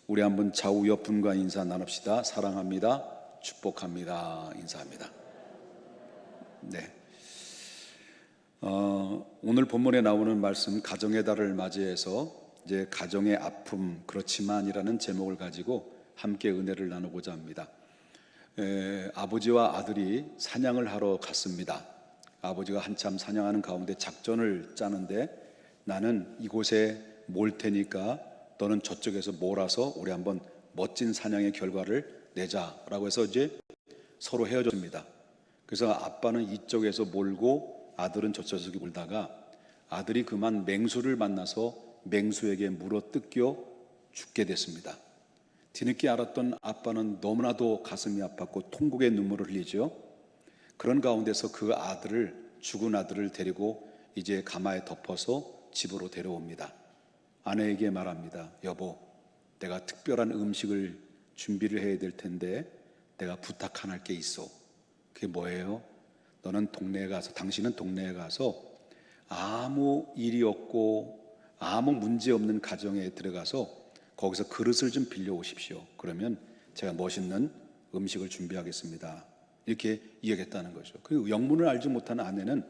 우리 한번 좌우 옆분과 인사 나눕시다. 사랑합니다. 축복합니다. 인사합니다. 네. 오늘 본문에 나오는 말씀 가정의 달을 맞이해서 이제 가정의 아픔 그렇지만이라는 제목을 가지고 함께 은혜를 나누고자 합니다. 아버지와 아들이 사냥을 하러 갔습니다. 아버지가 한참 사냥하는 가운데 작전을 짜는데 나는 이곳에 몰 테니까 너는 저쪽에서 몰아서 우리 한번 멋진 사냥의 결과를 내자라고 해서 이제 서로 헤어졌습니다. 그래서 아빠는 이쪽에서 몰고 아들은 저쪽에서 몰다가 아들이 그만 맹수를 만나서 맹수에게 물어 뜯겨 죽게 됐습니다. 뒤늦게 알았던 아빠는 너무나도 가슴이 아팠고 통곡의 눈물을 흘리죠. 그런 가운데서 그 아들을, 죽은 아들을 데리고 이제 가마에 덮어서 집으로 데려옵니다. 아내에게 말합니다. 여보, 내가 특별한 음식을 준비를 해야 될 텐데 내가 부탁 하나 할 게 있어. 그게 뭐예요? 너는 동네에 가서, 당신은 동네에 가서 아무 일이 없고 아무 문제 없는 가정에 들어가서 거기서 그릇을 좀 빌려 오십시오. 그러면 제가 멋있는 음식을 준비하겠습니다. 이렇게 이야기했다는 거죠. 그리고 영문을 알지 못하는 아내는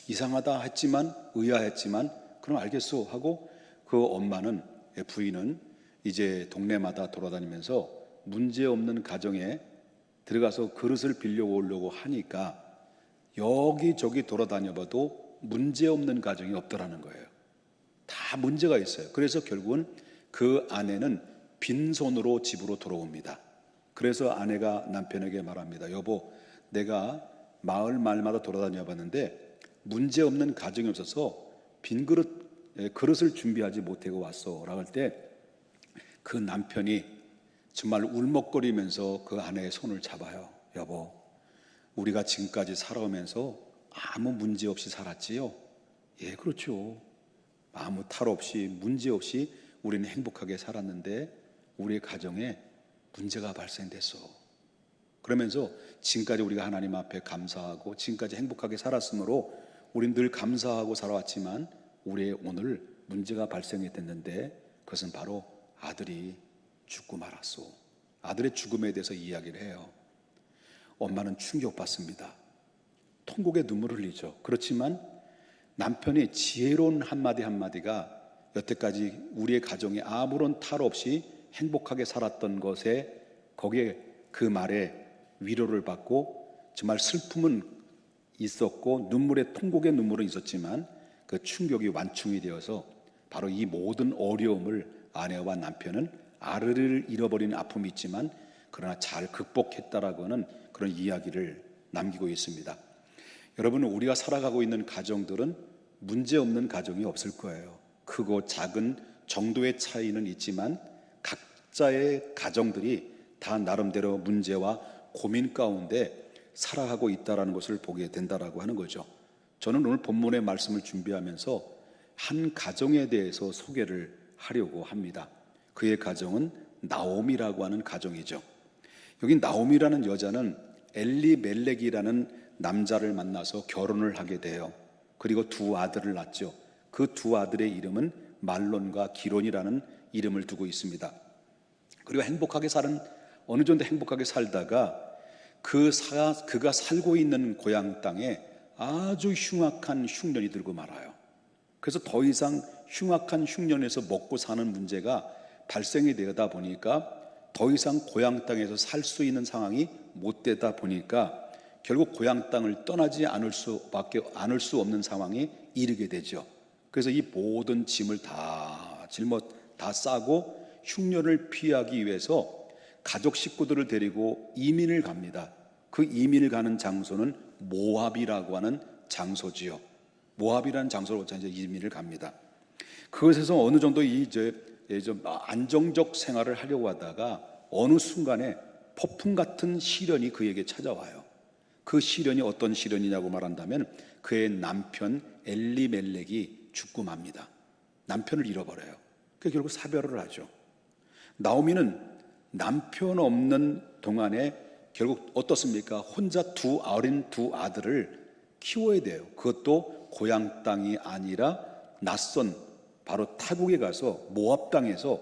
이상하다 했지만, 의아했지만 그럼 알겠소 하고 그 엄마는, 부인은 이제 동네마다 돌아다니면서 문제없는 가정에 들어가서 그릇을 빌려오려고 하니까 여기저기 돌아다녀봐도 문제없는 가정이 없더라는 거예요. 다 문제가 있어요. 그래서 결국은 그 아내는 빈손으로 집으로 돌아옵니다. 그래서 아내가 남편에게 말합니다. 여보, 내가 마을 말마다 돌아다녀 봤는데 문제없는 가정이 없어서 빈 그릇을 준비하지 못하고 왔어 라고 할 때 그 남편이 정말 울먹거리면서 그 아내의 손을 잡아요. 여보, 우리가 지금까지 살아오면서 아무 문제 없이 살았지요? 예, 그렇죠. 아무 탈 없이 문제 없이 우리는 행복하게 살았는데 우리의 가정에 문제가 발생됐어. 그러면서 지금까지 우리가 하나님 앞에 감사하고 지금까지 행복하게 살았으므로 우리는 늘 감사하고 살아왔지만 우리의 오늘 문제가 발생했는데 그것은 바로 아들이 죽고 말았소. 아들의 죽음에 대해서 이야기를 해요. 엄마는 충격받습니다. 통곡의 눈물을 흘리죠. 그렇지만 남편의 지혜로운 한마디 한마디가 여태까지 우리의 가정에 아무런 탈 없이 행복하게 살았던 것에, 거기에 그 말에 위로를 받고 정말 슬픔은 있었고 통곡의 눈물은 있었지만 그 충격이 완충이 되어서 바로 이 모든 어려움을 아내와 남편은 아들을 잃어버린 아픔이 있지만 그러나 잘 극복했다라고 하는 그런 이야기를 남기고 있습니다. 여러분, 우리가 살아가고 있는 가정들은 문제없는 가정이 없을 거예요. 크고 작은 정도의 차이는 있지만 각자의 가정들이 다 나름대로 문제와 고민 가운데 살아가고 있다는 것을 보게 된다라고 하는 거죠. 저는 오늘 본문의 말씀을 준비하면서 한 가정에 대해서 소개를 하려고 합니다. 그의 가정은 나오미라고 하는 가정이죠. 여기 나오미라는 여자는 엘리멜렉이라는 남자를 만나서 결혼을 하게 돼요. 그리고 두 아들을 낳죠. 그 두 아들의 이름은 말론과 기론이라는 이름을 두고 있습니다. 그리고 어느 정도 행복하게 살다가 그가 살고 있는 고향 땅에 아주 흉악한 흉년이 들고 말아요. 그래서 더 이상 흉악한 흉년에서 먹고 사는 문제가 발생이 되다 보니까 더 이상 고향 땅에서 살 수 있는 상황이 못 되다 보니까 결국 고향 땅을 떠나지 않을 수 없는 상황에 이르게 되죠. 그래서 이 모든 짐을 다 싸고 흉년을 피하기 위해서 가족 식구들을 데리고 이민을 갑니다. 그 이민을 가는 장소는 모압이라고 하는 장소지요. 모압이라는 장소로 이제 이민을 갑니다. 그것에서 어느 정도 안정적 생활을 하려고 하다가 어느 순간에 폭풍 같은 시련이 그에게 찾아와요. 그 시련이 어떤 시련이냐고 말한다면 그의 남편 엘리멜렉이 죽고 맙니다. 남편을 잃어버려요. 그래서 결국 사별을 하죠. 나오미는 남편 없는 동안에 결국 어떻습니까? 혼자 어린 두 아들을 키워야 돼요. 그것도 고향 땅이 아니라 낯선 바로 타국에 가서 모압 땅에서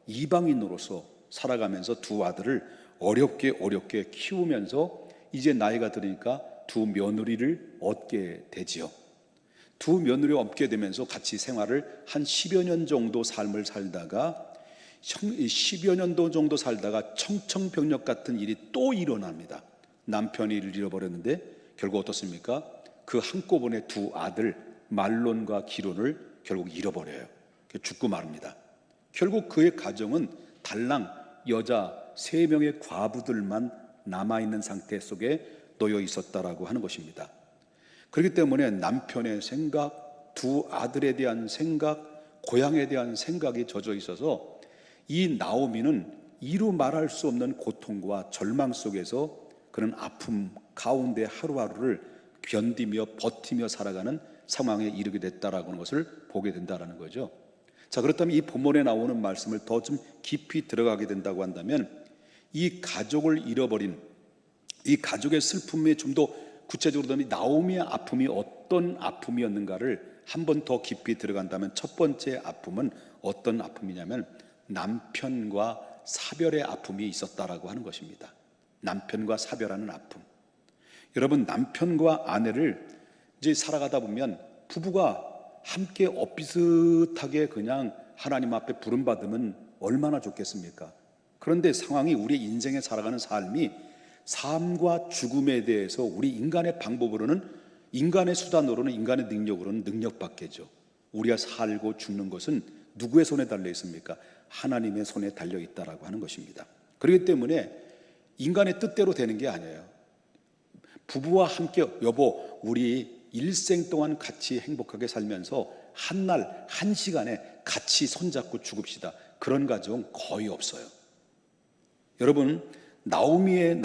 이방인으로서 살아가면서 두 아들을 어렵게 키우면서 이제 나이가 들으니까 두 며느리를 얻게 되지요. 두 며느리를 얻게 되면서 같이 생활을 한 10여 년 정도 삶을 살다가 10여 년도 정도 살다가 청천벽력 같은 일이 또 일어납니다. 남편이 일을 잃어버렸는데 결국 어떻습니까? 그 한꺼번에 두 아들 말론과 기론을 결국 잃어버려요. 죽고 말입니다. 결국 그의 가정은 달랑 여자 3명의 과부들만 남아있는 상태 속에 놓여 있었다라고 하는 것입니다. 그렇기 때문에 남편의 생각, 두 아들에 대한 생각, 고향에 대한 생각이 젖어 있어서 이 나오미는 이루 말할 수 없는 고통과 절망 속에서 그런 아픔 가운데 하루하루를 견디며 버티며 살아가는 상황에 이르게 됐다라는 것을 보게 된다라는 거죠. 자, 그렇다면 이 본문에 나오는 말씀을 더 좀 깊이 들어가게 된다고 한다면 이 가족을 잃어버린 이 가족의 슬픔에 좀 더 구체적으로 나오미의 아픔이 어떤 아픔이었는가를 한 번 더 깊이 들어간다면 첫 번째 아픔은 어떤 아픔이냐면 남편과 사별의 아픔이 있었다라고 하는 것입니다. 남편과 사별하는 아픔. 여러분, 남편과 아내를 이제 살아가다 보면 부부가 함께 엇비슷하게 그냥 하나님 앞에 부름받으면 얼마나 좋겠습니까? 그런데 상황이 우리 인생에 살아가는 삶이 삶과 죽음에 대해서 우리 인간의 방법으로는, 인간의 수단으로는, 인간의 능력으로는 능력밖에죠. 우리가 살고 죽는 것은 누구의 손에 달려 있습니까? 하나님의 손에 달려 있다라고 하는 것입니다. 그렇기 때문에 인간의 뜻대로 되는 게 아니에요. 부부와 함께 여보 우리 일생 동안 같이 행복하게 살면서 한날 한 시간에 같이 손잡고 죽읍시다. 그런 가정 거의 없어요. 여러분, 나오미는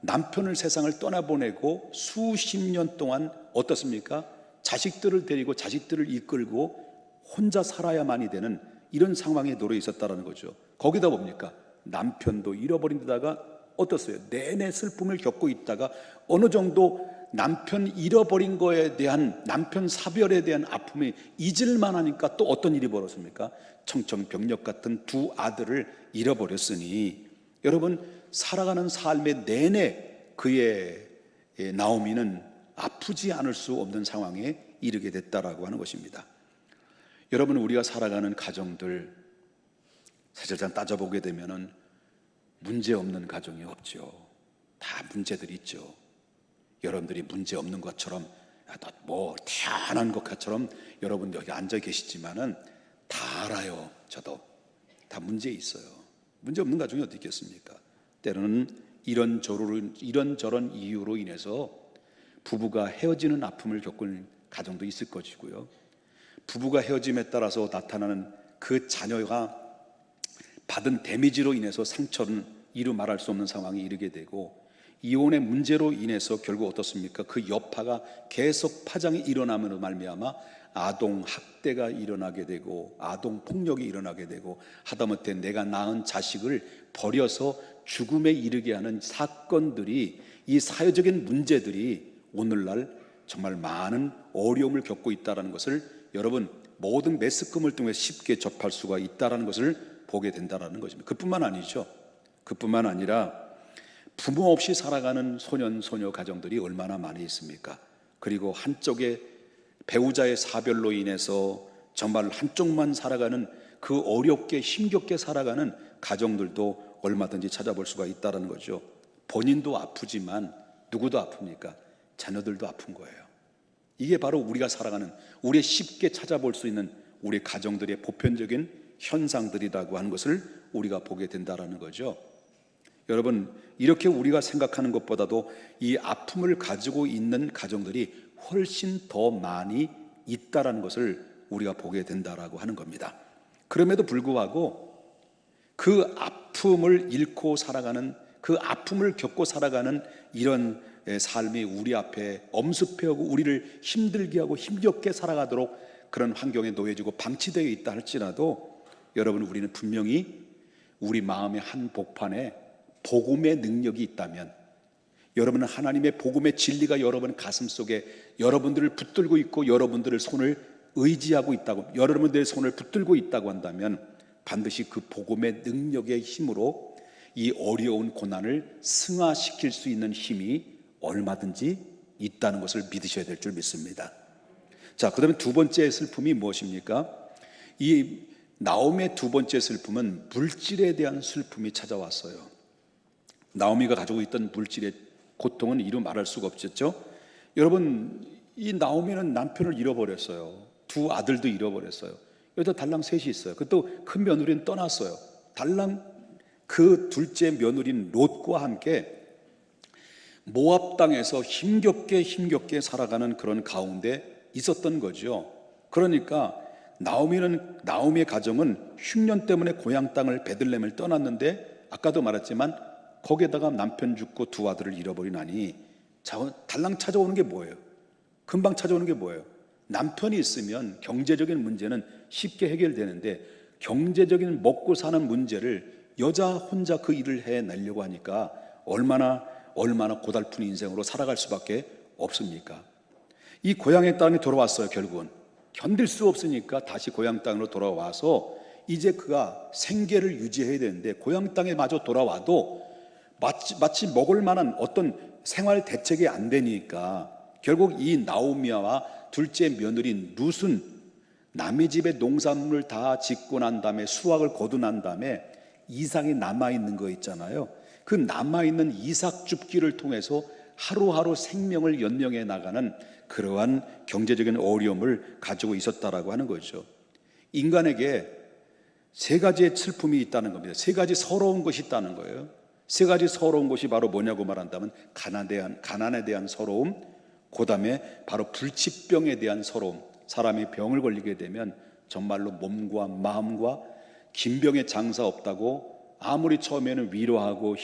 남편을 세상을 떠나보내고 수십 년 동안 어떻습니까? 자식들을 데리고 자식들을 이끌고 혼자 살아야만이 되는 이런 상황에 놓여 있었다는 거죠. 거기다 뭡니까? 남편도 잃어버린 데다가 어떻어요? 내내 슬픔을 겪고 있다가 어느 정도 남편 잃어버린 거에 대한, 남편 사별에 대한 아픔이 잊을만 하니까 또 어떤 일이 벌어집니까? 청천벽력 같은 두 아들을 잃어버렸으니 여러분, 살아가는 삶의 내내 그의 나오미는 아프지 않을 수 없는 상황에 이르게 됐다라고 하는 것입니다. 여러분, 우리가 살아가는 가정들 사실상 따져보게 되면은 문제 없는 가정이 없죠. 다 문제들이 있죠. 여러분들이 문제 없는 것처럼 뭐 태어난 것처럼 여러분 여기 앉아 계시지만은 다 알아요. 저도 다 문제 있어요. 문제 없는 가정이 어디 있겠습니까? 때로는 이런저런 이유로 인해서 부부가 헤어지는 아픔을 겪은 가정도 있을 것이고요. 부부가 헤어짐에 따라서 나타나는 그 자녀가 받은 데미지로 인해서 상처는 이루 말할 수 없는 상황에 이르게 되고, 이혼의 문제로 인해서 결국 어떻습니까? 그 여파가 계속 파장이 일어나므로 말미암아 아동 학대가 일어나게 되고 아동 폭력이 일어나게 되고 하다못해 내가 낳은 자식을 버려서 죽음에 이르게 하는 사건들이, 이 사회적인 문제들이 오늘날 정말 많은 어려움을 겪고 있다는 것을 여러분 모든 매스컴을 통해 쉽게 접할 수가 있다는 것을 보게 된다는 것입니다. 그뿐만 아니죠. 그뿐만 아니라 부모 없이 살아가는 소년 소녀 가정들이 얼마나 많이 있습니까? 그리고 한쪽에 배우자의 사별로 인해서 정말 한쪽만 살아가는, 그 어렵게 힘겹게 살아가는 가정들도 얼마든지 찾아볼 수가 있다는 거죠. 본인도 아프지만 누구도 아픕니까? 자녀들도 아픈 거예요. 이게 바로 우리가 살아가는, 우리 쉽게 찾아볼 수 있는 우리 가정들의 보편적인 현상들이라고 하는 것을 우리가 보게 된다는 거죠. 여러분, 이렇게 우리가 생각하는 것보다도 이 아픔을 가지고 있는 가정들이 훨씬 더 많이 있다라는 것을 우리가 보게 된다라고 하는 겁니다. 그럼에도 불구하고 그 아픔을 잃고 살아가는, 그 아픔을 겪고 살아가는 이런 삶이 우리 앞에 엄습해오고 우리를 힘들게 하고 힘겹게 살아가도록 그런 환경에 놓여지고 방치되어 있다 할지라도 여러분, 우리는 분명히 우리 마음의 한 복판에 복음의 능력이 있다면, 여러분은 하나님의 복음의 진리가 여러분 가슴 속에 여러분들을 붙들고 있고 여러분들의 손을 의지하고 있다고, 여러분들의 손을 붙들고 있다고 한다면 반드시 그 복음의 능력의 힘으로 이 어려운 고난을 승화시킬 수 있는 힘이 얼마든지 있다는 것을 믿으셔야 될 줄 믿습니다. 자, 그 다음에 두 번째 슬픔이 무엇입니까? 이 나오미의 두 번째 슬픔은 물질에 대한 슬픔이 찾아왔어요. 나오미가 가지고 있던 물질의 고통은 이루 말할 수가 없었죠. 여러분, 이 나오미는 남편을 잃어버렸어요. 두 아들도 잃어버렸어요. 여기다 달랑 셋이 있어요. 그것도 큰 며느리는 떠났어요. 달랑 그 둘째 며느리인 롯과 함께 모압 땅에서 힘겹게 살아가는 그런 가운데 있었던 거죠. 그러니까 나오미의 가정은 흉년 때문에 고향 땅을 베들레헴을 떠났는데, 아까도 말했지만 거기에다가 남편 죽고 두 아들을 잃어버리나니 달랑 찾아오는 게 뭐예요? 금방 찾아오는 게 뭐예요? 남편이 있으면 경제적인 문제는 쉽게 해결되는데, 경제적인 먹고 사는 문제를 여자 혼자 그 일을 해내려고 하니까 얼마나 고달픈 인생으로 살아갈 수밖에 없습니까? 이 고향의 땅에 돌아왔어요. 결국은 견딜 수 없으니까 다시 고향 땅으로 돌아와서 이제 그가 생계를 유지해야 되는데, 고향 땅에 마저 돌아와도 마치 먹을 만한 어떤 생활 대책이 안 되니까 결국 이 나오미와 둘째 며느리인 룻은 남의 집에 농산물을 다 짓고 난 다음에 수확을 거두 난 다음에 이삭이 남아있는 거 있잖아요. 그 남아있는 이삭 줍기를 통해서 하루하루 생명을 연명해 나가는 그러한 경제적인 어려움을 가지고 있었다라고 하는 거죠. 인간에게 세 가지의 슬픔이 있다는 겁니다. 세 가지 서러운 것이 있다는 거예요. 세 가지 서러운 것이 바로 뭐냐고 말한다면 가난에 대한 서러움, 그 다음에 바로 불치병에 대한 서러움. 사람이 병을 걸리게 되면 정말로 몸과 마음과 긴 병에 장사 없다고 아무리 처음에는 위로하고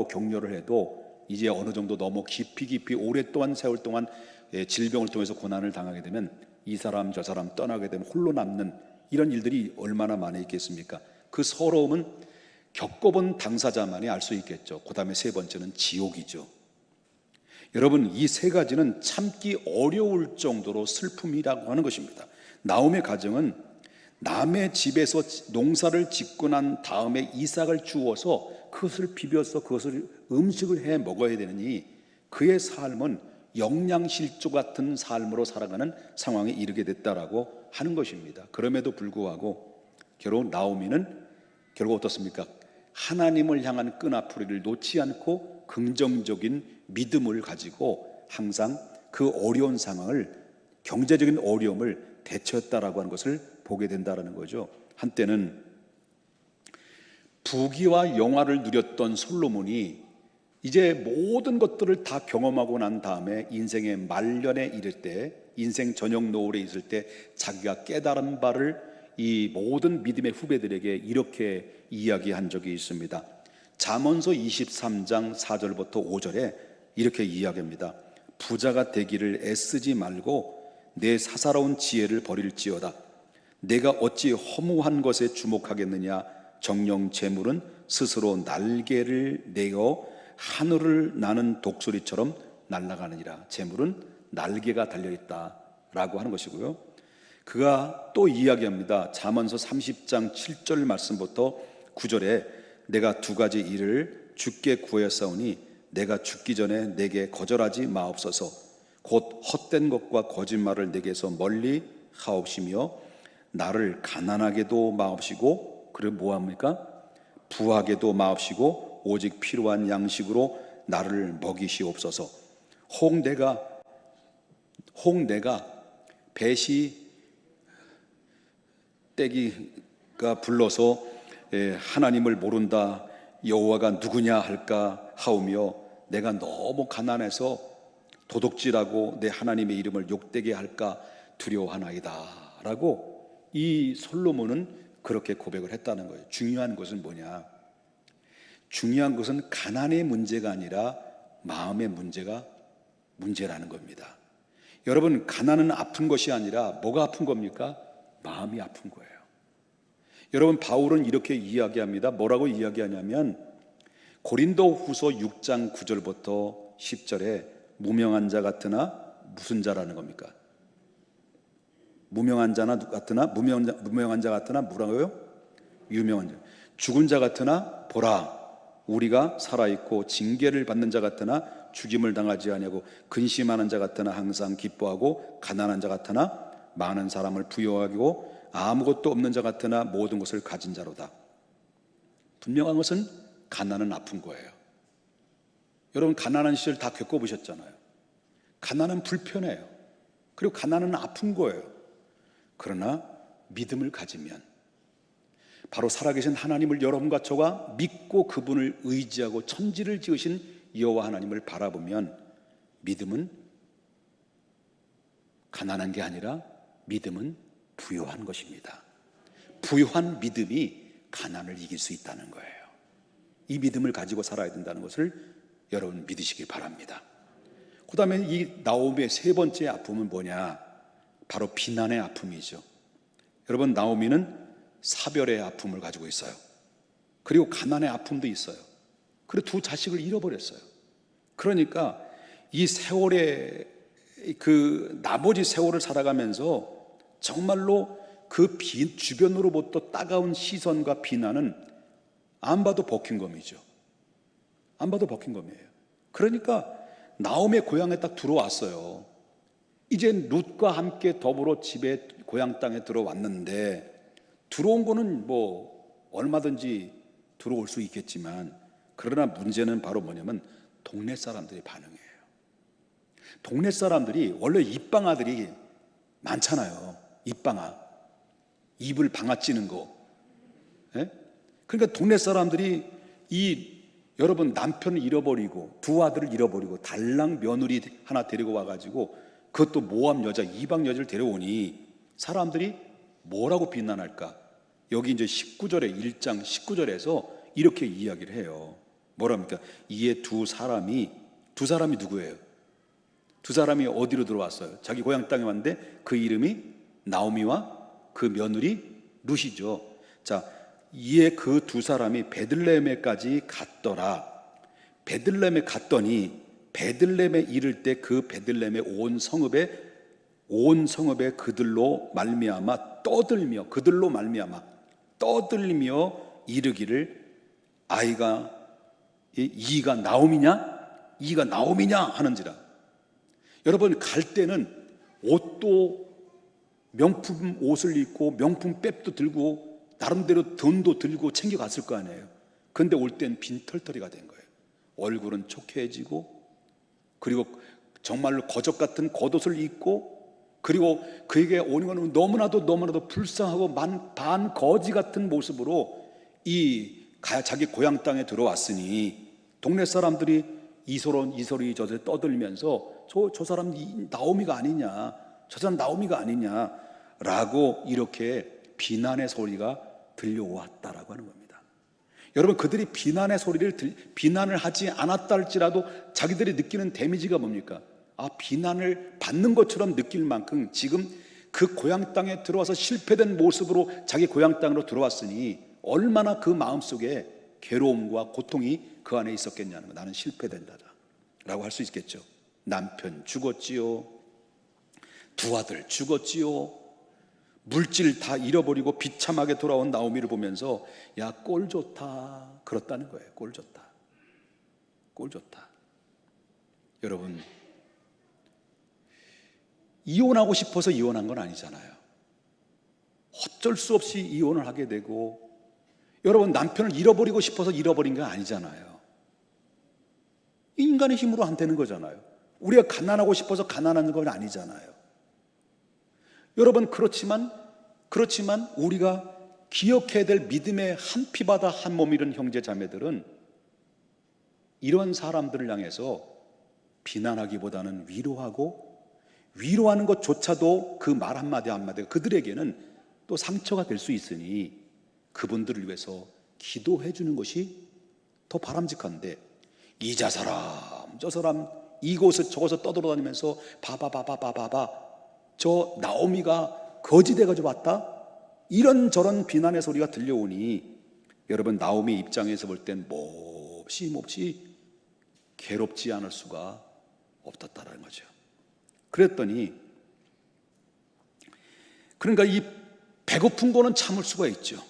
격려를 해도 이제 어느 정도 너무 깊이 오랫동안 세월 동안 질병을 통해서 고난을 당하게 되면 이 사람 저 사람 떠나게 되면 홀로 남는 이런 일들이 얼마나 많이 있겠습니까? 그 서러움은 겪어본 당사자만이 알 수 있겠죠. 그 다음에 세 번째는 지옥이죠. 여러분, 이 세 가지는 참기 어려울 정도로 슬픔이라고 하는 것입니다. 나오미의 가정은 남의 집에서 농사를 짓고 난 다음에 이삭을 주워서 그것을 비벼서 그것을 음식을 해 먹어야 되느니 그의 삶은 영양실조 같은 삶으로 살아가는 상황에 이르게 됐다라고 하는 것입니다. 그럼에도 불구하고 결국 나오미는 결국 어떻습니까? 하나님을 향한 끈아풀이를 놓지 않고 긍정적인 믿음을 가지고 항상 그 어려운 상황을, 경제적인 어려움을 대처했다라고 하는 것을 보게 된다라는 거죠. 한때는 부귀와 영화를 누렸던 솔로몬이 이제 모든 것들을 다 경험하고 난 다음에 인생의 말년에 이를 때, 인생 저녁 노을에 있을 때 자기가 깨달은 바를 이 모든 믿음의 후배들에게 이렇게 이야기한 적이 있습니다. 잠언서 23장 4절부터 5절에 이렇게 이야기합니다. 부자가 되기를 애쓰지 말고 내 사사로운 지혜를 버릴지어다. 내가 어찌 허무한 것에 주목하겠느냐. 정령 재물은 스스로 날개를 내어 하늘을 나는 독수리처럼 날아가느니라. 재물은 날개가 달려있다라고 하는 것이고요. 그가 또 이야기합니다. 잠언서 30장 7절 말씀부터 9절에 내가 두 가지 일을 주께 구하였사오니 내가 죽기 전에 내게 거절하지 마옵소서. 곧 헛된 것과 거짓말을 내게서 멀리 하옵시며 나를 가난하게도 마옵시고, 그리고 뭐합니까? 부하게도 마옵시고 오직 필요한 양식으로 나를 먹이시옵소서. 혹 내가 배시 떼기가 불러서 하나님을 모른다, 여호와가 누구냐 할까 하오며 내가 너무 가난해서 도둑질하고 내 하나님의 이름을 욕되게 할까 두려워하나이다 라고 이 솔로몬은 그렇게 고백을 했다는 거예요. 중요한 것은 뭐냐? 중요한 것은 가난의 문제가 아니라 마음의 문제라는 겁니다. 여러분, 가난은 아픈 것이 아니라 뭐가 아픈 겁니까? 마음이 아픈 거예요. 여러분, 바울은 이렇게 이야기합니다. 뭐라고 이야기하냐면 고린도 후서 6장 9절부터 10절에 무명한 자 같으나 무슨 자라는 겁니까? 무명한 자 같으나 뭐라고요? 유명한 죽은 자 같으나 보라 우리가 살아있고 징계를 받는 자 같으나 죽임을 당하지 아니하고 근심하는 자 같으나 항상 기뻐하고 가난한 자 같으나 많은 사람을 부여하고 아무것도 없는 자 같으나 모든 것을 가진 자로다. 분명한 것은 가난은 아픈 거예요. 여러분 가난한 시절 다 겪어보셨잖아요. 가난은 불편해요. 그리고 가난은 아픈 거예요. 그러나 믿음을 가지면 바로 살아계신 하나님을 여러분과 저가 믿고 그분을 의지하고 천지를 지으신 여호와 하나님을 바라보면 믿음은 가난한 게 아니라 믿음은 부요한 것입니다. 부요한 믿음이 가난을 이길 수 있다는 거예요. 이 믿음을 가지고 살아야 된다는 것을 여러분 믿으시기 바랍니다. 그 다음에 이 나오미의 세 번째 아픔은 뭐냐? 바로 비난의 아픔이죠. 여러분 나오미는 사별의 아픔을 가지고 있어요. 그리고 가난의 아픔도 있어요. 그리고 두 자식을 잃어버렸어요. 그러니까 이 세월의 나머지 세월을 살아가면서 정말로 그 주변으로부터 따가운 시선과 비난은 안 봐도 버킹검이죠. 안 봐도 버킹검이에요. 그러니까 나오미의 고향에 딱 들어왔어요. 이제 룻과 함께 더불어 집에 고향 땅에 들어왔는데 들어온 거는 뭐 얼마든지 들어올 수 있겠지만 그러나 문제는 바로 뭐냐면 동네 사람들의 반응이에요. 동네 사람들이 원래 입방아들이 많잖아요. 입방아, 입을 방아 찌는 거. 예? 그러니까 동네 사람들이 여러분 남편을 잃어버리고 두 아들을 잃어버리고 달랑 며느리 하나 데리고 와가지고 그것도 모함 여자 이방 여자를 데려오니 사람들이 뭐라고 비난할까? 여기 이제 19절에 1장 19절에서 이렇게 이야기를 해요. 뭐랍니까? 이에 두 사람이 누구예요? 두 사람이 어디로 들어왔어요? 자기 고향 땅에 왔는데 그 이름이 나오미와 그 며느리 룻이죠. 자, 이에 그 두 사람이 베들레헴에까지 갔더라. 베들레헴에 갔더니 베들레헴에 이를 때 그 베들레헴의 온 성읍에 그들로 말미암아 떠들며 이르기를 이가 나오미냐 하는지라. 여러분 갈 때는 옷도 명품 옷을 입고 명품 백도 들고 나름대로 돈도 들고 챙겨갔을 거 아니에요. 그런데 올 땐 빈털터리가 된 거예요. 얼굴은 촉해지고 그리고 정말로 거적 같은 겉옷을 입고 그리고 그에게 오는 것은 너무나도 불쌍하고 반거지 같은 모습으로 자기 고향 땅에 들어왔으니 동네 사람들이 이소리 저소리 떠들면서 저 사람 나오미가 아니냐, 저 사람 나오미가 아니냐라고 이렇게 비난의 소리가 들려왔다라고 하는 겁니다. 여러분 그들이 비난을 하지 않았다 할지라도 자기들이 느끼는 데미지가 뭡니까? 비난을 받는 것처럼 느낄 만큼 지금 그 고향 땅에 들어와서 실패된 모습으로 자기 고향 땅으로 들어왔으니 얼마나 그 마음속에 괴로움과 고통이 그 안에 있었겠냐는 거. 나는 실패된다라고 할 수 있겠죠. 남편 죽었지요. 두 아들 죽었지요. 물질 다 잃어버리고 비참하게 돌아온 나오미를 보면서 야, 꼴 좋다 그렇다는 거예요. 꼴 좋다. 여러분 이혼하고 싶어서 이혼한 건 아니잖아요. 어쩔 수 없이 이혼을 하게 되고 여러분 남편을 잃어버리고 싶어서 잃어버린 건 아니잖아요. 인간의 힘으로 안 되는 거잖아요. 우리가 가난하고 싶어서 가난한 건 아니잖아요. 여러분 그렇지만 우리가 기억해야 될 믿음의 한 피바다 한 몸이른 형제 자매들은 이런 사람들을 향해서 비난하기보다는 위로하는 것조차도 그 말 한마디가 그들에게는 또 상처가 될 수 있으니 그분들을 위해서 기도해 주는 것이 더 바람직한데 이자 사람 저 사람 이곳에 저곳에 떠돌아다니면서 봐봐 저 나오미가 거지돼가지고 왔다 이런저런 비난의 소리가 들려오니 여러분 나오미 입장에서 볼 땐 몹시 괴롭지 않을 수가 없었다라는 거죠. 그랬더니 그러니까 이 배고픈 거는 참을 수가 있죠.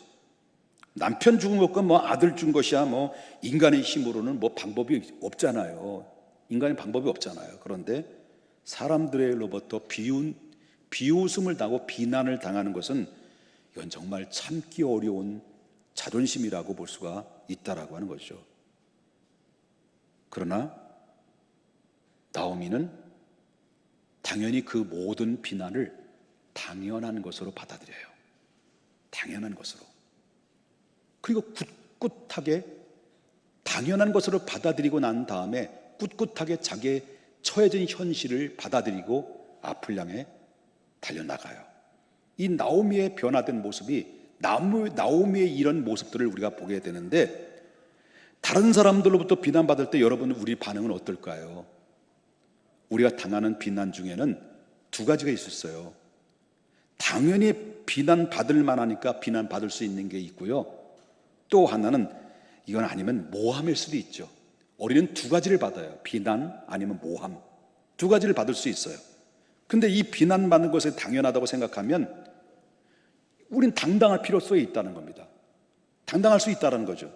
남편 죽은 것과 뭐 아들 죽은 것이야 뭐 인간의 힘으로는 뭐 방법이 없잖아요. 인간의 방법이 없잖아요. 그런데 사람들로부터 비웃음을 당하고 비난을 당하는 것은 이건 정말 참기 어려운 자존심이라고 볼 수가 있다라고 하는 거죠. 그러나 나오미는 당연히 그 모든 비난을 당연한 것으로 받아들여요. 당연한 것으로. 그리고 꿋꿋하게 당연한 것으로 받아들이고 난 다음에 꿋꿋하게 자기의 처해진 현실을 받아들이고 앞을 향해 달려나가요. 이 나오미의 변화된 모습이 나오미의 이런 모습들을 우리가 보게 되는데, 다른 사람들로부터 비난받을 때 여러분 우리 반응은 어떨까요? 우리가 당하는 비난 중에는 두 가지가 있었어요. 당연히 비난받을 만하니까 비난받을 수 있는 게 있고요, 또 하나는 이건 아니면 모함일 수도 있죠. 우리는 두 가지를 받아요. 비난 아니면 모함, 두 가지를 받을 수 있어요. 근데 이 비난받는 것이 당연하다고 생각하면 우린 당당할 필요성이 있다는 겁니다. 당당할 수 있다는 거죠.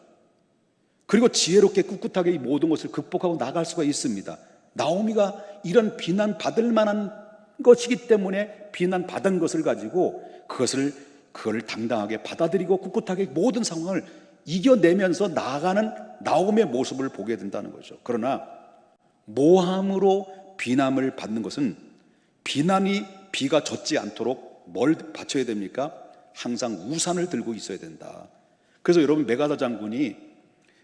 그리고 지혜롭게 꿋꿋하게 이 모든 것을 극복하고 나갈 수가 있습니다. 나오미가 이런 비난받을 만한 것이기 때문에 비난받은 것을 가지고 그걸 당당하게 받아들이고 꿋꿋하게 모든 상황을 이겨내면서 나아가는 나오미의 모습을 보게 된다는 거죠. 그러나 모함으로 비난을 받는 것은 비가 젖지 않도록 뭘 받쳐야 됩니까? 항상 우산을 들고 있어야 된다. 그래서 여러분, 메가다 장군이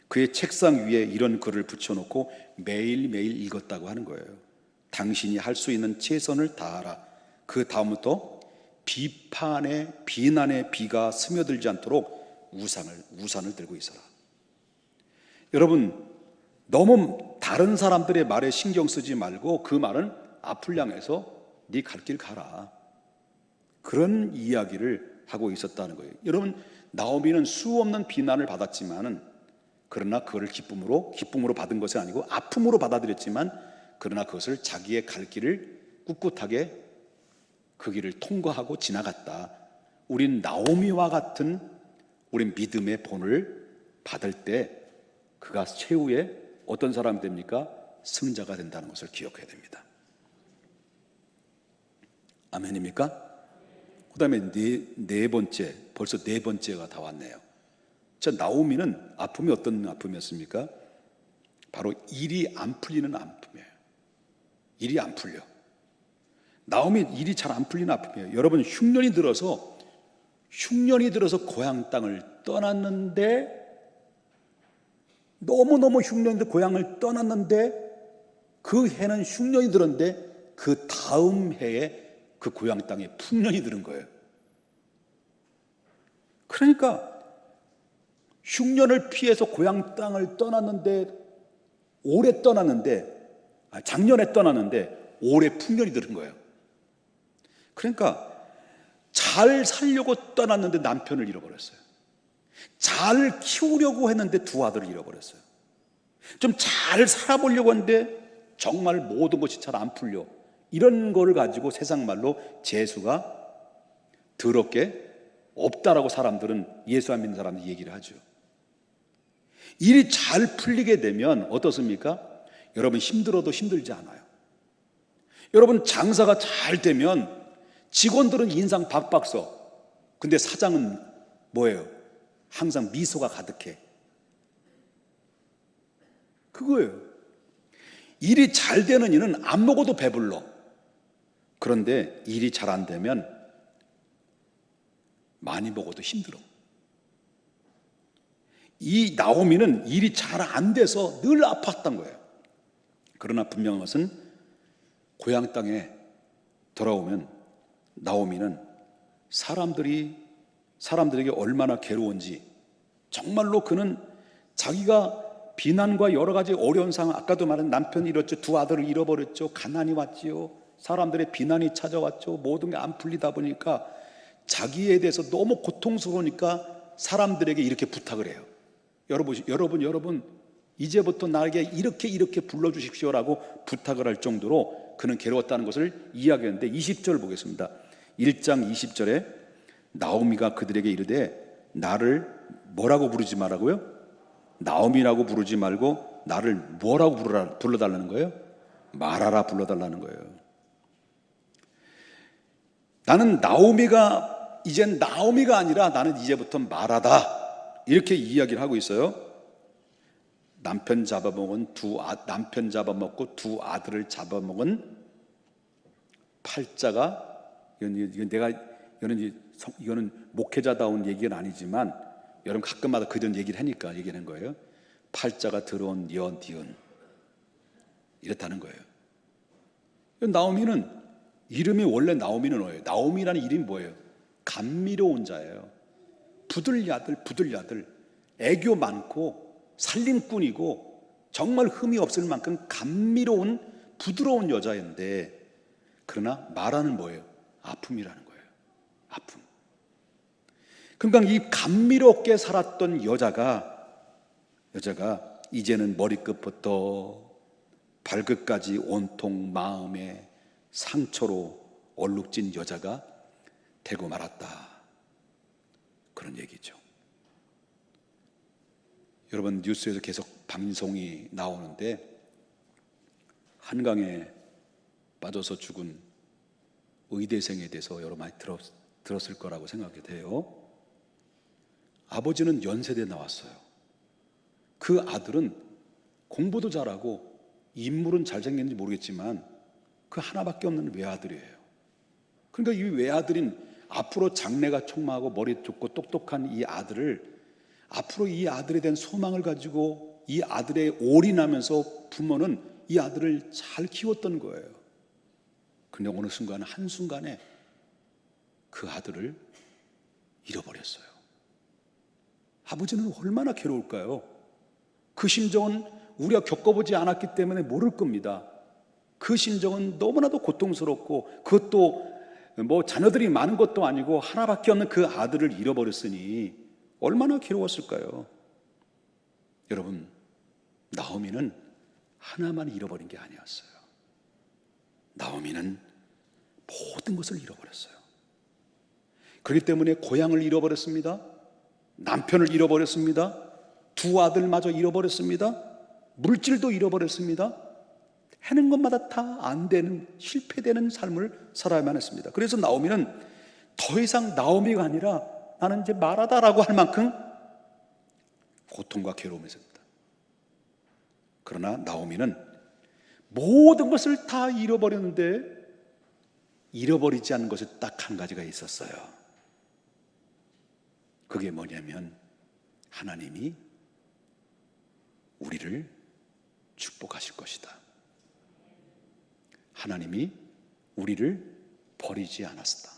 그의 책상 위에 이런 글을 붙여놓고 매일매일 읽었다고 하는 거예요. 당신이 할 수 있는 최선을 다하라. 그 다음부터 비난의 비가 스며들지 않도록 우산을 들고 있어라. 여러분, 너무 다른 사람들의 말에 신경 쓰지 말고 그 말은 앞을 향해서 네 갈 길 가라. 그런 이야기를 하고 있었다는 거예요. 여러분, 나오미는 수없는 비난을 받았지만은, 그러나 그것을 기쁨으로 받은 것이 아니고 아픔으로 받아들였지만, 그러나 그것을 자기의 갈 길을 꿋꿋하게 그 길을 통과하고 지나갔다. 우린 나오미와 같은 우린 믿음의 본을 받을 때 그가 최후에 어떤 사람이 됩니까? 승자가 된다는 것을 기억해야 됩니다. 아멘입니까? 그 다음에 네 번째, 벌써 네 번째가 다 왔네요. 나오미는 아픔이 어떤 아픔이었습니까? 바로 일이 안 풀리는 아픔이에요. 일이 안 풀려. 나오미 일이 잘 안 풀리는 아픔이에요. 여러분, 흉년이 들어서 고향 땅을 떠났는데, 너무너무 흉년인데 고향을 떠났는데, 그 해는 흉년이 들었는데 그 다음 해에 그 고향 땅에 풍년이 들은 거예요. 그러니까 흉년을 피해서 고향 땅을 떠났는데, 작년에 떠났는데 올해 풍년이 들은 거예요. 그러니까 잘 살려고 떠났는데 남편을 잃어버렸어요. 잘 키우려고 했는데 두 아들을 잃어버렸어요. 좀 잘 살아보려고 했는데 정말 모든 것이 잘 안 풀려. 이런 거를 가지고 세상 말로 재수가 더럽게 없다라고 사람들은, 예수 안 믿는 사람들이 얘기를 하죠. 일이 잘 풀리게 되면 어떻습니까? 여러분, 힘들어도 힘들지 않아요. 여러분, 장사가 잘 되면 직원들은 인상 박박 써. 근데 사장은 뭐예요? 항상 미소가 가득해. 그거예요. 일이 잘 되는 이는 안 먹어도 배불러. 그런데 일이 잘 안 되면 많이 먹어도 힘들어. 이 나오미는 일이 잘 안 돼서 늘 아팠던 거예요. 그러나 분명한 것은 고향 땅에 돌아오면 나오미는 사람들에게 얼마나 괴로운지, 정말로 그는 자기가 비난과 여러 가지 어려운 상황, 아까도 말한 남편을 잃었죠, 두 아들을 잃어버렸죠, 가난이 왔지요, 사람들의 비난이 찾아왔죠. 모든 게 안 풀리다 보니까 자기에 대해서 너무 고통스러우니까 사람들에게 이렇게 부탁을 해요. 여러분, 이제부터 나에게 이렇게 불러주십시오라고 부탁을 할 정도로 그는 괴로웠다는 것을 이야기하는데, 20절 보겠습니다. 1장 20절에 나오미가 그들에게 이르되 나를 뭐라고 부르지 말라고요? 나오미라고 부르지 말고 나를 뭐라고 불러달라는 거예요? 마라라 불러달라는 거예요. 나는 나오미가 이젠 나오미가 아니라 나는 이제부터 마라다, 이렇게 이야기를 하고 있어요. 남편 잡아먹고 두 아들을 잡아먹은 팔자가, 이거는 목회자다운 얘기는 아니지만 여러분 가끔마다 그런 얘기를 하니까 얘기하는 거예요. 팔자가 들어온 니은, 이렇다는 거예요. 나오미는 이름이, 원래 나오미는 뭐예요? 나오미라는 이름이 뭐예요? 감미로운 자예요. 부들야들, 애교 많고 살림꾼이고 정말 흠이 없을 만큼 감미로운 부드러운 여자인데, 그러나 마라는 뭐예요? 아픔이라는 거예요. 아픔. 그러니까 이 감미롭게 살았던 여자가 이제는 머리끝부터 발끝까지 온통 마음의 상처로 얼룩진 여자가 되고 말았다, 그런 얘기죠. 여러분, 뉴스에서 계속 방송이 나오는데 한강에 빠져서 죽은 의대생에 대해서 여러분 많이 들었을 거라고 생각이 돼요. 아버지는 연세대 나왔어요. 그 아들은 공부도 잘하고 인물은 잘생겼는지 모르겠지만 그 하나밖에 없는 외아들이에요. 그러니까 이 외아들인, 앞으로 장래가 촉망하고 머리 좋고 똑똑한 이 아들을, 앞으로 이 아들에 대한 소망을 가지고 이 아들에 올인하면서 부모는 이 아들을 잘 키웠던 거예요. 그런데 어느 순간, 한순간에 그 아들을 잃어버렸어요. 아버지는 얼마나 괴로울까요? 그 심정은 우리가 겪어보지 않았기 때문에 모를 겁니다. 그 심정은 너무나도 고통스럽고, 그것도 뭐 자녀들이 많은 것도 아니고 하나밖에 없는 그 아들을 잃어버렸으니 얼마나 괴로웠을까요? 여러분, 나오미는 하나만 잃어버린 게 아니었어요. 나오미는 모든 것을 잃어버렸어요. 그렇기 때문에 고향을 잃어버렸습니다. 남편을 잃어버렸습니다. 두 아들마저 잃어버렸습니다. 물질도 잃어버렸습니다. 하는 것마다 다 안 되는, 실패되는 삶을 살아야만 했습니다. 그래서 나오미는 더 이상 나오미가 아니라 나는 이제 마라다라고 할 만큼 고통과 괴로움에 있습니다. 그러나 나오미는 모든 것을 다 잃어버렸는데 잃어버리지 않은 것이 딱 한 가지가 있었어요. 그게 뭐냐면 하나님이 우리를 축복하실 것이다. 하나님이 우리를 버리지 않았다.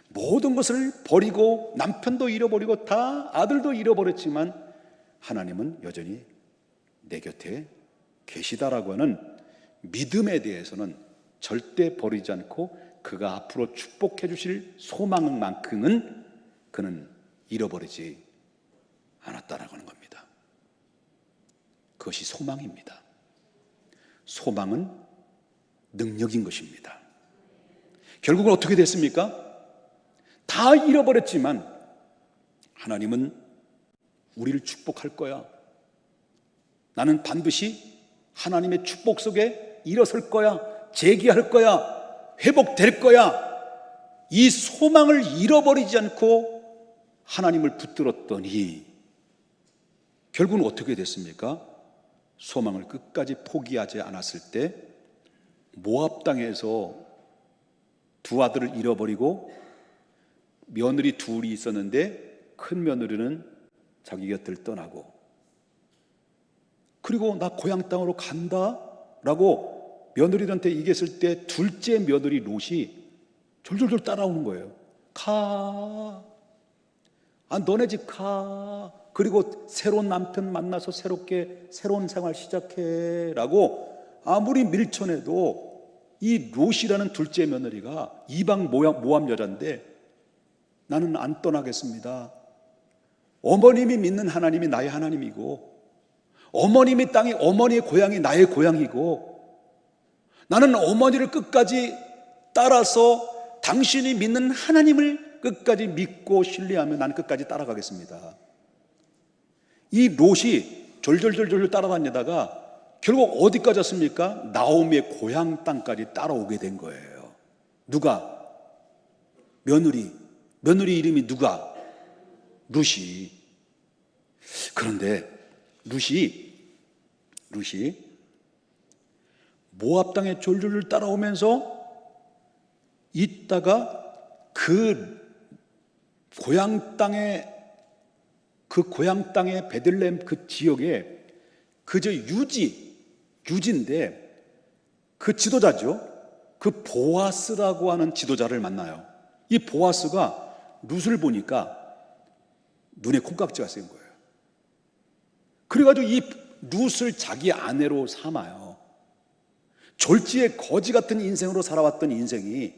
모든 것을 버리고 남편도 잃어버리고 다 아들도 잃어버렸지만 하나님은 여전히 내 곁에 계시다라고 하는 믿음에 대해서는 절대 버리지 않고 그가 앞으로 축복해 주실 소망만큼은 그는 잃어버리지 않았다라고 하는 겁니다. 그것이 소망입니다. 소망은 능력인 것입니다. 결국은 어떻게 됐습니까? 다 잃어버렸지만 하나님은 우리를 축복할 거야. 나는 반드시 하나님의 축복 속에 일어설 거야. 재기할 거야. 회복될 거야. 이 소망을 잃어버리지 않고 하나님을 붙들었더니 결국은 어떻게 됐습니까? 소망을 끝까지 포기하지 않았을 때 모압 땅에서 두 아들을 잃어버리고 며느리 둘이 있었는데 큰 며느리는 자기 곁을 떠나고, 그리고 나 고향 땅으로 간다라고 며느리들한테 얘기했을 때 둘째 며느리 롯이 졸졸졸 따라오는 거예요. 가, 너네 집 가. 그리고 새로운 남편 만나서 새롭게 새로운 생활 시작해 라고 아무리 밀쳐내도 이 롯이라는 둘째 며느리가 이방 모압 여자인데 나는 안 떠나겠습니다. 어머님이 믿는 하나님이 나의 하나님이고 어머님의 땅이, 어머니의 고향이 나의 고향이고 나는 어머니를 끝까지 따라서 당신이 믿는 하나님을 끝까지 믿고 신뢰하며 나는 끝까지 따라가겠습니다. 이 롯이 졸졸졸졸 따라다니다가 결국 어디까지 왔습니까? 나오미의 고향 땅까지 따라오게 된 거예요. 누가? 며느리 이름이 누가? 룻이. 그런데 룻이 모압 땅에 졸졸졸 따라오면서 있다가 그 고향 땅의 베들레헴 그 지역에 그저 유지인데 그 지도자죠. 그 보아스라고 하는 지도자를 만나요. 이 보아스가 룻을 보니까 눈에 콩깍지가 쓴 거예요. 그래가지고 이 룻을 자기 아내로 삼아요. 졸지에 거지 같은 인생으로 살아왔던 인생이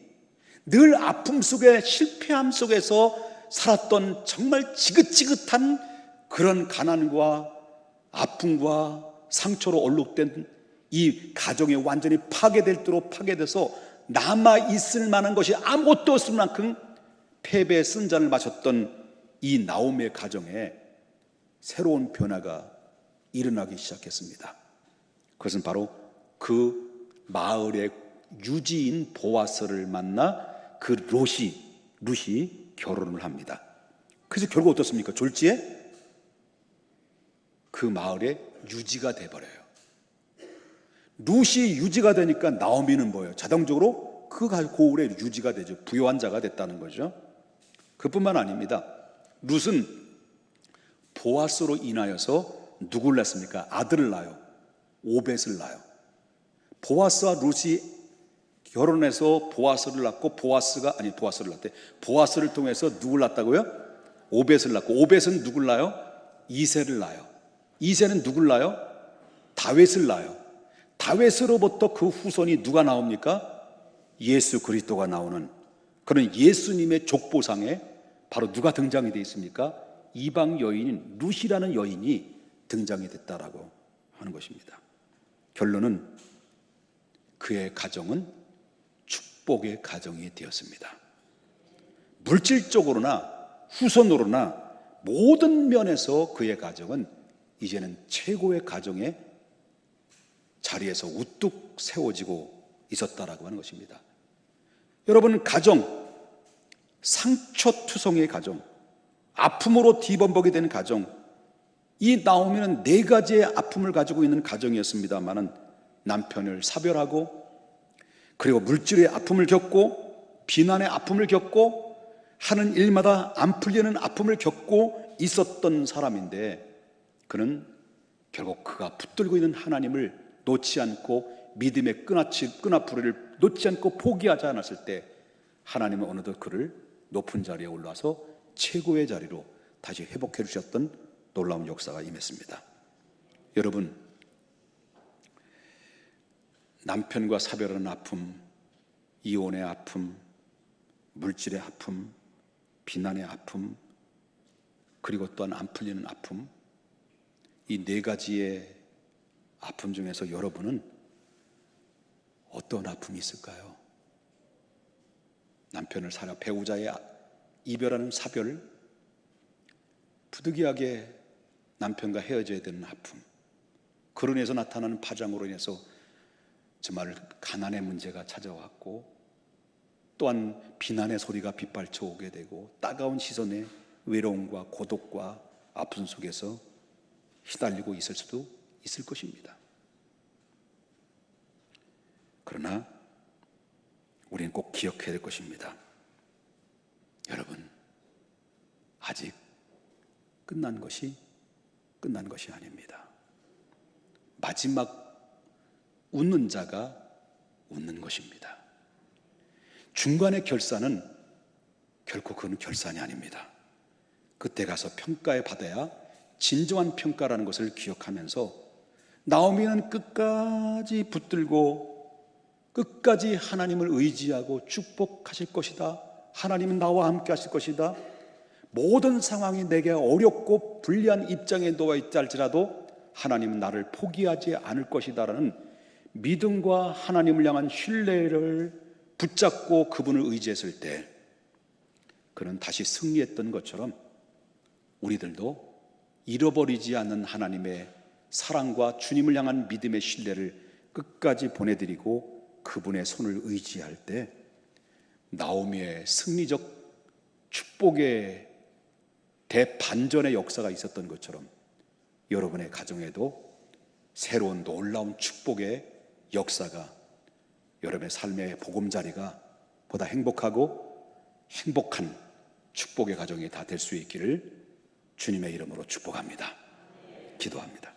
늘 아픔 속에 실패함 속에서 살았던 정말 지긋지긋한 그런 가난과 아픔과 상처로 얼룩된 이 가정이 완전히 파괴될 대로 파괴돼서 남아있을 만한 것이 아무것도 없을 만큼 패배의 쓴잔을 마셨던 이 나오미의 가정에 새로운 변화가 일어나기 시작했습니다. 그것은 바로 그 마을의 유지인 보아스를 만나 그 룻이 결혼을 합니다. 그래서 결국 어떻습니까? 졸지에 그 마을의 유지가 돼버려요. 룻이 유지가 되니까 나오미는 뭐예요? 자동적으로 그 고을의 유지가 되죠. 부요한 자가 됐다는 거죠. 그뿐만 아닙니다. 룻은 보아스로 인하여서 누굴 낳습니까? 아들을 낳아요. 오벳을 낳아요. 보아스와 룻이 결혼해서 보아스를 낳고 보아스를 통해서 누굴 낳았다고요? 오벳을 낳고, 오벳은 누굴 낳아요? 이새를 낳아요. 이새는 누굴 낳아요? 다윗을 낳아요. 다윗으로부터 그 후손이 누가 나옵니까? 예수 그리스도가 나오는 그런 예수님의 족보상에 바로 누가 등장이 되어 있습니까? 이방 여인인 룻이라는 여인이 등장이 됐다라고 하는 것입니다. 결론은 그의 가정은 축복의 가정이 되었습니다. 물질적으로나 후손으로나 모든 면에서 그의 가정은 이제는 최고의 가정의 자리에서 우뚝 세워지고 있었다라고 하는 것입니다. 여러분, 가정, 상처투성이의 가정, 아픔으로 뒤범벅이 되는 가정, 이 나오미는 4가지의 아픔을 가지고 있는 가정이었습니다만은 남편을 사별하고, 그리고 물질의 아픔을 겪고, 비난의 아픔을 겪고, 하는 일마다 안 풀리는 아픔을 겪고 있었던 사람인데, 그는 결국 그가 붙들고 있는 하나님을 놓지 않고 믿음의 끈아풀이를 놓지 않고 포기하지 않았을 때 하나님은 어느덧 그를 높은 자리에 올라서 최고의 자리로 다시 회복해 주셨던 놀라운 역사가 임했습니다. 여러분, 남편과 사별하는 아픔, 이혼의 아픔, 물질의 아픔, 비난의 아픔, 그리고 또한 안 풀리는 아픔, 이 4가지의 아픔 중에서 여러분은 어떤 아픔이 있을까요? 남편을 배우자의 이별하는 사별, 부득이하게 남편과 헤어져야 되는 아픔, 그로 인해서 나타나는 파장으로 인해서 정말 가난의 문제가 찾아왔고, 또한 비난의 소리가 빗발쳐 오게 되고, 따가운 시선에 외로움과 고독과 아픔 속에서 시달리고 있을 수도 있을 것입니다. 그러나 우리는 꼭 기억해야 될 것입니다. 여러분, 아직 끝난 것이 아닙니다. 마지막 웃는 자가 웃는 것입니다. 중간의 결산은 결코 그건 결산이 아닙니다. 그때 가서 평가에 받아야 진정한 평가라는 것을 기억하면서 나오미는 끝까지 붙들고 끝까지 하나님을 의지하고 축복하실 것이다. 하나님은 나와 함께 하실 것이다. 모든 상황이 내게 어렵고 불리한 입장에 놓여 있다 할지라도 하나님은 나를 포기하지 않을 것이다라는 믿음과 하나님을 향한 신뢰를 붙잡고 그분을 의지했을 때 그는 다시 승리했던 것처럼 우리들도 잃어버리지 않는 하나님의 사랑과 주님을 향한 믿음의 신뢰를 끝까지 보내드리고 그분의 손을 의지할 때 나오미의 승리적 축복의 대반전의 역사가 있었던 것처럼 여러분의 가정에도 새로운 놀라운 축복의 역사가, 여러분의 삶의 보금자리가 보다 행복하고 행복한 축복의 가정이 다 될 수 있기를 주님의 이름으로 축복합니다. 기도합니다.